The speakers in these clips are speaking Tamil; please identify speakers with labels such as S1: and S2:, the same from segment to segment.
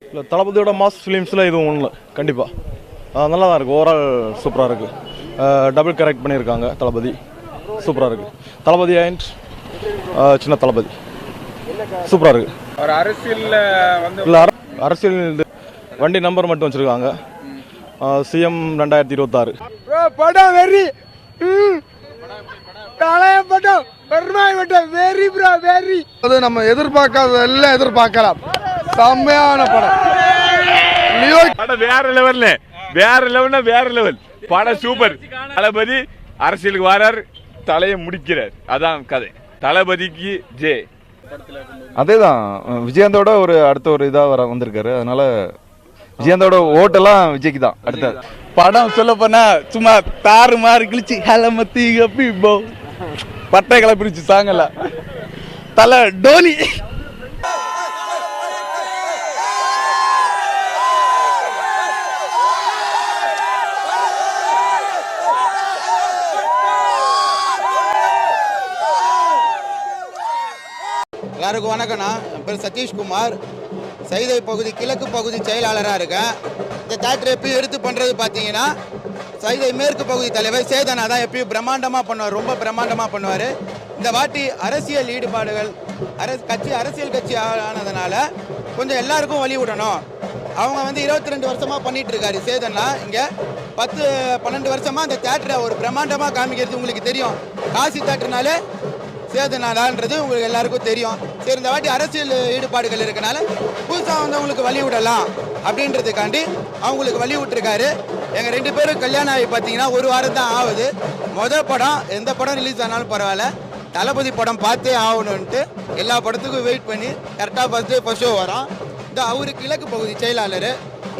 S1: இல்லை, தளபதியோட மாஸ் ஃபிலிம்ஸில் இதுவும் ஒன்று கண்டிப்பாக நல்லா தான் இருக்குது. ஓவரால் சூப்பராக இருக்குது. டபுள் கரெக்ட் பண்ணியிருக்காங்க. தளபதி சூப்பராக இருக்குது. தளபதி அண்ட் சின்ன தளபதி சூப்பராக இருக்குது.
S2: ஒரு அரசியலில் வந்து
S1: இல்லை, அரசியல் வண்டி நம்பர் மட்டும் வச்சுருக்காங்க. சிஎம் 2026.
S3: படம் வெறி படம் பெருமாள் படம் வெரி ப்ரோ வெரி. அது நம்ம எதிர்பார்க்காத எல்லாம் எதிர்பார்க்கலாம். செம்மையான படம்.
S2: படம் வேற லெவல் படம் சூப்பர். தளபதி அரசியலுக்கு வரார், தலையை முடிக்கிறார். அதான் கதை. தளபதிக்கு ஜே.
S4: அதேதான், விஜயகாந்தோட அடுத்த ஒரு இதாக வந்திருக்காரு. அதனால விஜயகாந்தோட ஓட்டெல்லாம் விஜய்க்கு தான். அடுத்த
S3: படம் சொல்ல போனா சும்மா தாறு மாறு கிழிச்சு ஹலமத்தி கப்பி போ பட்டை கிளப்பிடுச்சு சாங்கல தலை டோனி.
S5: எல்லாருக்கும் வணக்கம்ண்ணா. என் பேர் சதீஷ்குமார். சைதை பகுதி கிழக்கு பகுதி செயலாளராக இருக்கேன். இந்த தேட்டர் எப்பயும் எடுத்து பண்ணுறது பார்த்தீங்கன்னா சைதை மேற்கு பகுதி தலைவர் சேதனா தான் எப்பயும் பிரம்மாண்டமாக பண்ணுவார். ரொம்ப பிரம்மாண்டமாக பண்ணுவார். இந்த வாட்டி அரசியல் ஈடுபாடுகள் அரசியல் கட்சி ஆனதுனால கொஞ்சம் எல்லாருக்கும் வழி விடணும். அவங்க வந்து 22 வருஷமாக பண்ணிகிட்டு இருக்காரு சேதனா. இங்கே 10-12 வருஷமாக அந்த தேட்டரை ஒரு பிரம்மாண்டமாக காமிக்கிறது உங்களுக்கு தெரியும். காசி தேட்டர்னாலே சேதனாடான்றது உங்களுக்கு எல்லாருக்கும் தெரியும். சரி, இந்த வாட்டி அரசியல் ஈடுபாடுகள் இருக்கனால புதுசாக வந்து அவங்களுக்கு வழி விடலாம் அப்படின்றதுக்காண்டி அவங்களுக்கு வழி விட்டுருக்காரு. எங்கள் 2 பேரும் கல்யாணம் ஆகி பார்த்தீங்கன்னா 1 வாரம் தான் ஆகுது. படம் எந்த படம் ரிலீஸ் ஆனாலும் பரவாயில்ல, தளபதி படம் பார்த்தே ஆகணுன்ட்டு எல்லா படத்துக்கும் வெயிட் பண்ணி கரெக்டாக ஃபர்ஸ்ட் ஷோ வரோம். இந்த அவர் கிழக்கு பகுதி செயலாளர்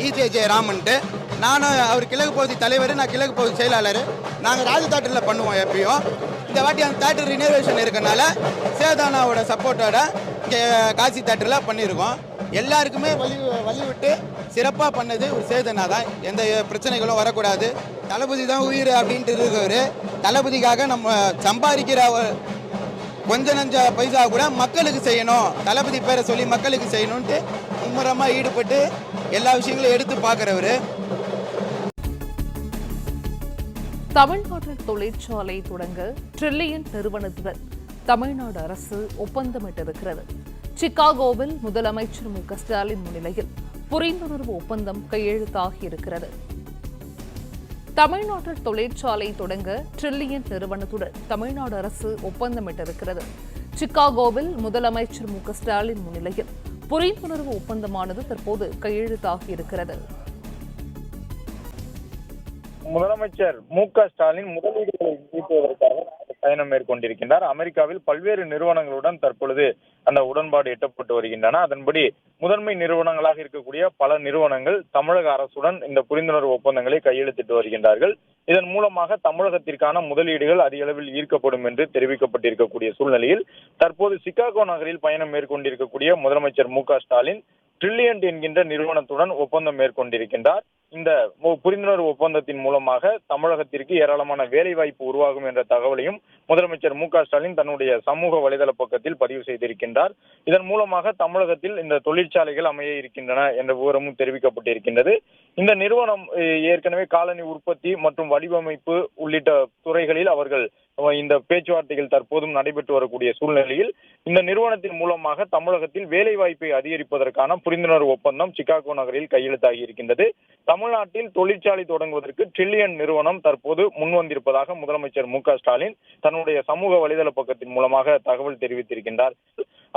S5: EJJ ராமன்ட்டு, நானும் அவர் கிழக்கு பகுதி தலைவர், நான் கிழக்கு பகுதி செயலாளர். நாங்கள் ராஜ தேட்டரில் பண்ணுவோம் எப்பயும். இந்த வாட்டி அந்த தேட்டர் ரினோவேஷன் இருக்கனால சேதானாவோட சப்போர்ட்டோட இங்கே காசி தேட்டரில் பண்ணியிருக்கோம். எல்லாருக்குமே வழி விட்டு சிறப்பாக பண்ணது ஒரு சேதனா தான். எந்த பிரச்சனைகளும் வரக்கூடாது. தளபதி தான் உயிர் அப்படின்ட்டு இருக்கவர். தளபதிக்காக நம்ம சம்பாதிக்கிற கொஞ்ச நஞ்ச பைசா கூட மக்களுக்கு செய்யணும், தளபதி பேரை சொல்லி மக்களுக்கு செய்யணும்ன்ட்டு மும்முரமாக ஈடுபட்டு எல்லா விஷயங்களும் எடுத்து பார்க்குறவர்.
S6: தமிழ்நாட்டில் தொழிற்சாலை தொடங்க டிரில்லியன் நிறுவனத்துடன் தமிழ்நாடு அரசு ஒப்பந்தமிட்டிருக்கிறது. சிகாகோவில் முதலமைச்சர் மு க ஸ்டாலின் முன்னிலையில் புரிந்துணர்வு ஒப்பந்தம் கையெழுத்தாகியிருக்கிறது. தமிழ்நாட்டில் தொழிற்சாலை தொடங்க டிரில்லியன் நிறுவனத்துடன் தமிழ்நாடு அரசு ஒப்பந்தமிட்டிருக்கிறது. சிகாகோவில் முதலமைச்சர் மு க ஸ்டாலின் முன்னிலையில் புரிந்துணர்வு ஒப்பந்தமானது தற்போது கையெழுத்தாகியிருக்கிறது.
S2: முதலமைச்சர் மு க ஸ்டாலின் முதலீடுகளை ஈட்டுவதற்காக பயணம் மேற்கொண்டிருக்கின்றார். அமெரிக்காவில் பல்வேறு நிறுவனங்களுடன் தற்பொழுது அந்த உடன்பாடு எட்டப்பட்டு வருகின்றன. அதன்படி முதன்மை நிறுவனங்களாக இருக்கக்கூடிய பல நிறுவனங்கள் தமிழக அரசுடன் இந்த புரிந்துணர்வு ஒப்பந்தங்களை கையெழுத்திட்டு வருகின்றார்கள். இதன் மூலமாக தமிழகத்திற்கான முதலீடுகள் அதிக அளவில் ஈர்க்கப்படும் என்று தெரிவிக்கப்பட்டிருக்கக்கூடிய சூழ்நிலையில் தற்போது சிகாகோ நகரில் பயணம் மேற்கொண்டிருக்கக்கூடிய முதலமைச்சர் மு க ஸ்டாலின் டிரில்லியன்ட் என்கின்ற நிறுவனத்துடன் ஒப்பந்தம் மேற்கொண்டிருக்கின்றார். இந்த புரிந்துணர்வு ஒப்பந்தத்தின் மூலமாக தமிழகத்திற்கு ஏராளமான வேலை வாய்ப்பு உருவாகும் என்ற தகவலையும் முதலமைச்சர் மு க ஸ்டாலின் தன்னுடைய சமூக வலைதள பக்கத்தில் பதிவு செய்திருக்கின்றார். இதன் மூலமாக தமிழகத்தில் இந்த தொழிற்சாலைகள் அமைய இருக்கின்றன என்ற விவரமும் தெரிவிக்கப்பட்டிருக்கின்றது. இந்த நிறுவனம் ஏற்கனவே காலணி உற்பத்தி மற்றும் வடிவமைப்பு உள்ளிட்ட துறைகளில் அவர்கள் இந்த பேச்சுவார்த்தைகள் தற்போதும் நடைபெற்று வரக்கூடிய சூழ்நிலையில் இந்த நிறுவனத்தின் மூலமாக தமிழகத்தில் வேலை வாய்ப்பை அதிகரிப்பதற்கான புரிந்துணர்வு ஒப்பந்தம் சிகாகோ நகரில் கையெழுத்தாகி இருக்கின்றது. தமிழ்நாட்டில் தொழிற்சாலை தொடங்குவதற்கு டிரில்லியன் நிறுவனம் தற்போது முன்வந்திருப்பதாக முதலமைச்சர் மு க ஸ்டாலின் தன்னுடைய சமூக வலைதள பக்கத்தின் மூலமாக தகவல் தெரிவித்திருக்கின்றார்.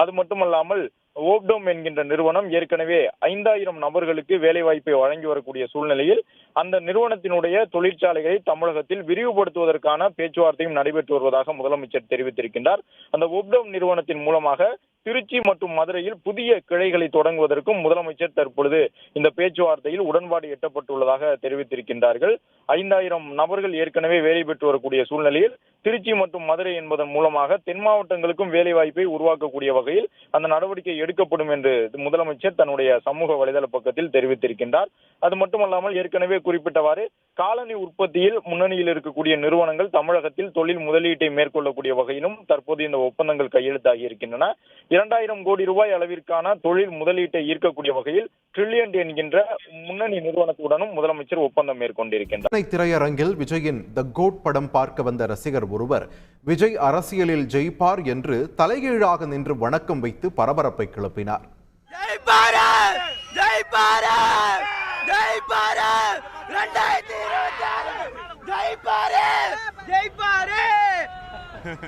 S2: அது மட்டுமல்லாமல் ஓப்டோம் என்கின்ற நிறுவனம் ஏற்கனவே 5000 நபர்களுக்கு வேலை வாய்ப்பை வழங்கி வரக்கூடிய சூழ்நிலையில் அந்த நிறுவனத்தினுடைய தொழிற்சாலைகளை தமிழகத்தில் விரிவுபடுத்துவதற்கான பேச்சுவார்த்தையும் நடைபெற்று வருவதாக முதலமைச்சர் தெரிவித்திருக்கின்றார். அந்த ஓப்டோம் நிறுவனத்தின் மூலமாக திருச்சி மற்றும் மதுரையில் புதிய கிளைகளை தொடங்குவதற்கும் முதலமைச்சர் தற்பொழுது இந்த பேச்சுவார்த்தையில் உடன்பாடு எட்டப்பட்டுள்ளதாக தெரிவித்திருக்கின்றார்கள். 5000 நபர்கள் ஏற்கனவே வேலை பெற்று வரக்கூடிய சூழ்நிலையில் திருச்சி மற்றும் மதுரை என்பதன் மூலமாக தென் மாவட்டங்களுக்கும் வேலை வாய்ப்பை உருவாக்கக்கூடிய வகையில் அந்த நடவடிக்கை எடுக்கப்படும் என்று முதலமைச்சர் தன்னுடைய சமூக வலைதள பக்கத்தில் தெரிவித்திருக்கின்றார். அது மட்டுமல்லாமல் ஏற்கனவே குறிப்பிட்டவாறு காலனி உற்பத்தியில் முன்னணியில் இருக்கக்கூடிய நிறுவனங்கள் தமிழகத்தில் தொழில் முதலீட்டை மேற்கொள்ளக்கூடிய வகையிலும் தற்போது இந்த ஒப்பந்தங்கள் கையெழுத்தாகி இருக்கின்றன. 2000 கோடி ரூபாய் அளவிற்கான தொழில் முதலீட்டை ஈர்க்கக்கூடிய வகையில் ட்ரில்லியன்ட் என்கின்ற முன்னணி நிறுவனத்துடனும் முதலமைச்சர் ஒப்பந்தம் மேற்கொண்டிருக்கின்றார்.
S7: திரையரங்கில் விஜயின் த கோட் படம் பார்க்க வந்த ரசிகர் ஒருவர் விஜய் அரசியலில் ஜெயிப்பார் என்று தலைகீழாக நின்று வணக்கம் வைத்து பரபரப்பை கிளப்பினார்.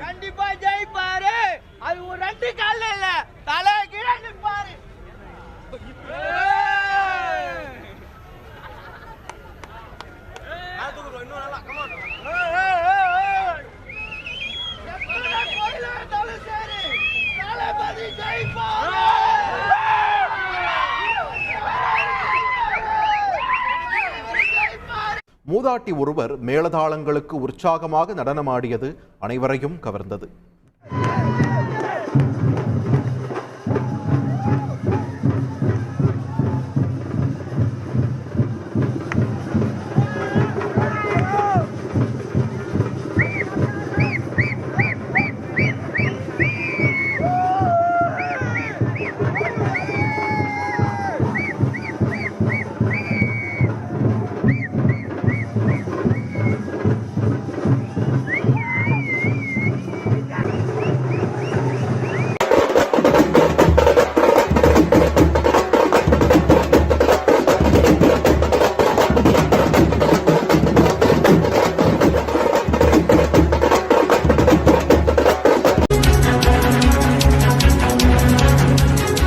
S8: கண்டிப்பா ஜெயிப்பாரு. அது ஒரு 2 கால்ல இல்ல, தலை கீழ நிப்பாரு.
S7: மூதாட்டி ஒருவர் மேளதாளங்களுக்கு உற்சாகமாக நடனமாடியது அனைவரையும் கவர்ந்தது.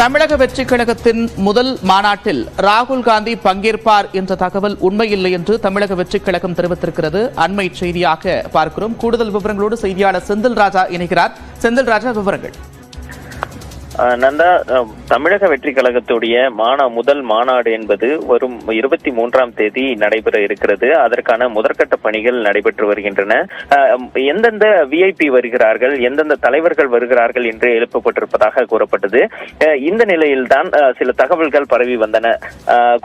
S9: தமிழக வெற்றிக் கழகத்தின் முதல் மாநாட்டில் ராகுல் காந்தி பங்கேற்பார் என்ற தகவல் உண்மையில்லை என்று தமிழக வெற்றிக் கழகம் தெரிவித்திருக்கிறது. அண்மை செய்தியாக பார்க்கிறோம். கூடுதல் விவரங்களோடு செய்தியாளர் செந்தில் ராஜா இணைகிறார். செந்தில் ராஜா, விவரங்கள்.
S10: நந்தா, தமிழக வெற்றி கழகத்துடைய முதல் மாநாடு என்பது வரும் 23ஆம் தேதி நடைபெற இருக்கிறது. அதற்கான முதற்கட்ட பணிகள் நடைபெற்று வருகின்றன. எந்தெந்த விஐபி வருகிறார்கள், எந்தெந்த தலைவர்கள் வருகிறார்கள் என்று எழுப்பப்பட்டிருப்பதாக கூறப்பட்டது. இந்த நிலையில்தான் சில தகவல்கள் பரவி வந்தன.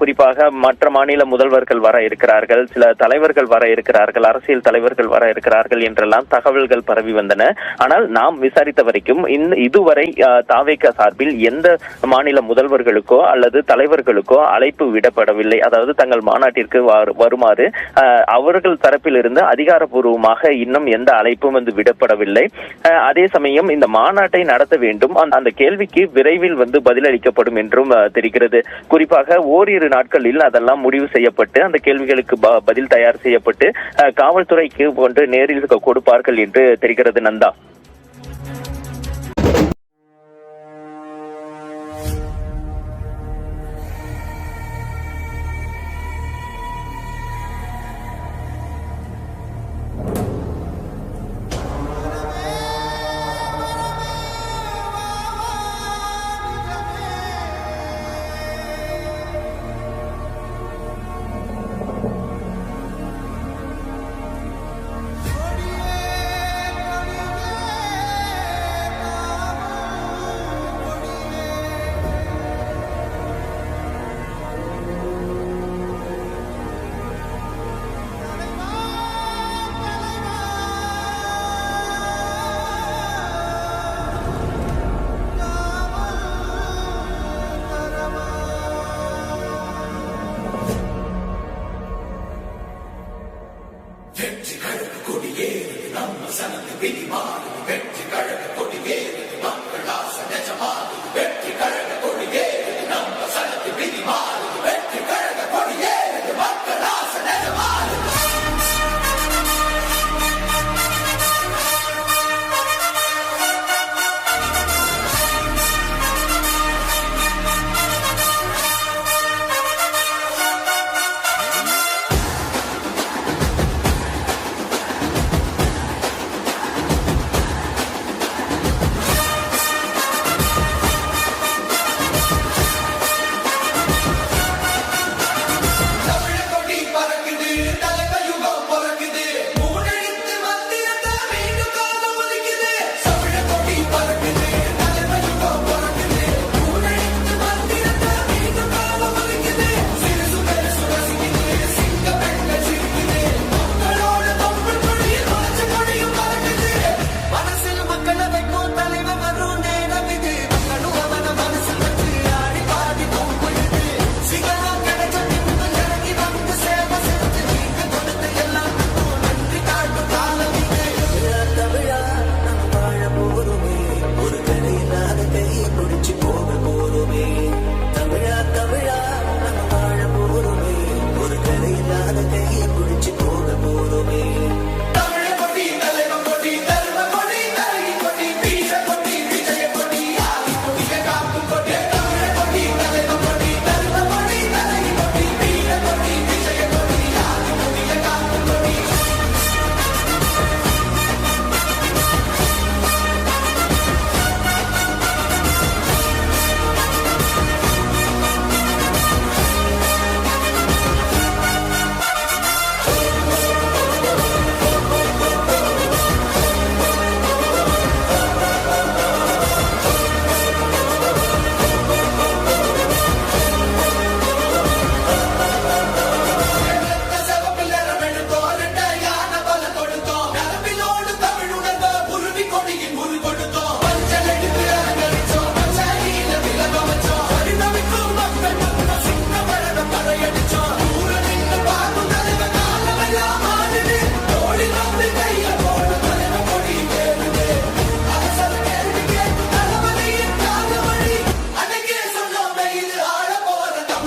S10: குறிப்பாக மற்ற மாநில முதல்வர்கள் வர இருக்கிறார்கள், சில தலைவர்கள் வர இருக்கிறார்கள், அரசியல் தலைவர்கள் வர இருக்கிறார்கள் என்றெல்லாம் தகவல்கள் பரவி வந்தன. ஆனால் நாம் விசாரித்த வரைக்கும் இதுவரை தாவேக சார்பில் எந்த மாநில முதல்வர்களுக்கோ அல்லது தலைவர்களுக்கோ அழைப்பு விடப்படவில்லை. அதாவது தங்கள் மாநாட்டிற்கு வருமாறு அவர்கள் தரப்பிலிருந்து அதிகாரப்பூர்வமாக இன்னும் எந்த அழைப்பும் விடப்படவில்லை. அதே சமயம் இந்த மாநாட்டை நடத்த வேண்டும், அந்த கேள்விக்கு விரைவில் பதிலளிக்கப்படும் என்றும் தெரிகிறது. குறிப்பாக ஓரிரு நாட்களில் அதெல்லாம் முடிவு செய்யப்பட்டு அந்த கேள்விகளுக்கு பதில் தயார் செய்யப்பட்டு காவல்துறைக்கு நேரில் கொடுப்பார்கள் என்று தெரிகிறது. நந்தா.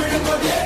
S11: தமிழ் கொடியே